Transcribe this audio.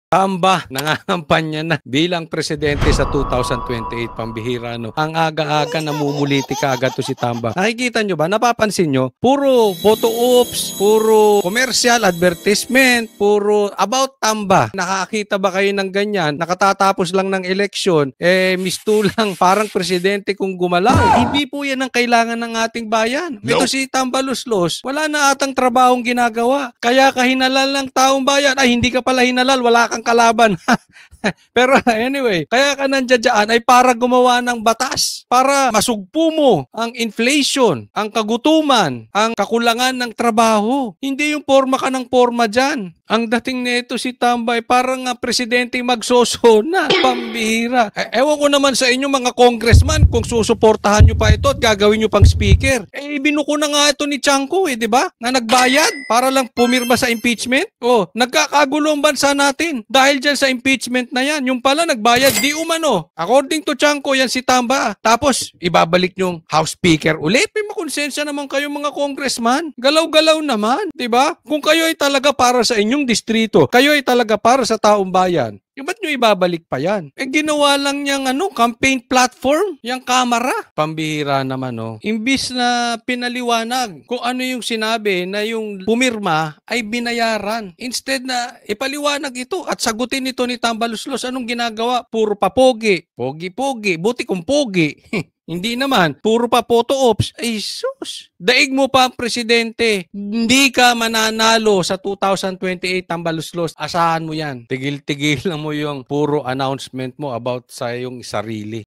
Tamba, nangangampanya na bilang presidente sa 2028, pambihira no. Ang aga-aga namumuliti kaagad to si Tamba. Nakikita nyo ba? Napapansin nyo? Puro photo ops, puro commercial advertisement, puro about Tamba. Nakakita ba kayo ng ganyan? Nakatatapos lang ng eleksyon, misto lang parang presidente kung gumalaw. Hindi po yan ang kailangan ng ating bayan. Ito si Tamba Luslos, wala na atang trabahong ginagawa. Kaya kahinalal ng taong bayan, ay hindi ka pala hinalal, wala kang kalaban. Pero anyway, kaya ka nandiyan ay para gumawa ng batas, para masugpo mo ang inflation, ang kagutuman, ang kakulangan ng trabaho. Hindi yung forma ka ng forma dyan. Ang dating nito si Tamba ay parang presidente magsosona, pambihira. Ewan ko naman sa inyo mga congressman kung susuportahan nyo pa ito at gagawin nyo pang speaker. Binuko na nga ito ni Chanco di ba? Na nagbayad para lang pumirma sa impeachment. Nagkakagulo ang bansa natin dahil dyan sa impeachment na yan. Yung pala nagbayad, di umano. According to Chanco, yan si Tamba. Tapos, ibabalik yung House Speaker ulit. May makonsensya naman kayo mga congressman. Galaw-galaw naman, di ba? Kung kayo ay talaga para sa inyong distrito, kayo ay talaga para sa taong bayan, ba't nyo ibabalik pa yan? Ginawa lang niyang campaign platform, yung kamera. Pambihira naman, Imbis na pinaliwanag kung ano yung sinabi na yung pumirma ay binayaran. Instead na ipaliwanag ito at sagutin ito ni Tamba Luslos, anong ginagawa? Puro pa pogi. Pogi-pogi. Buti kung pogi. Hindi naman. Puro pa photo ops. Ay sus. Daig mo pa ang presidente. Hindi ka mananalo sa 2028 Tamba Luslos. Asahan mo yan. Tigil-tigil mo yung puro announcement mo about sa iyong sarili.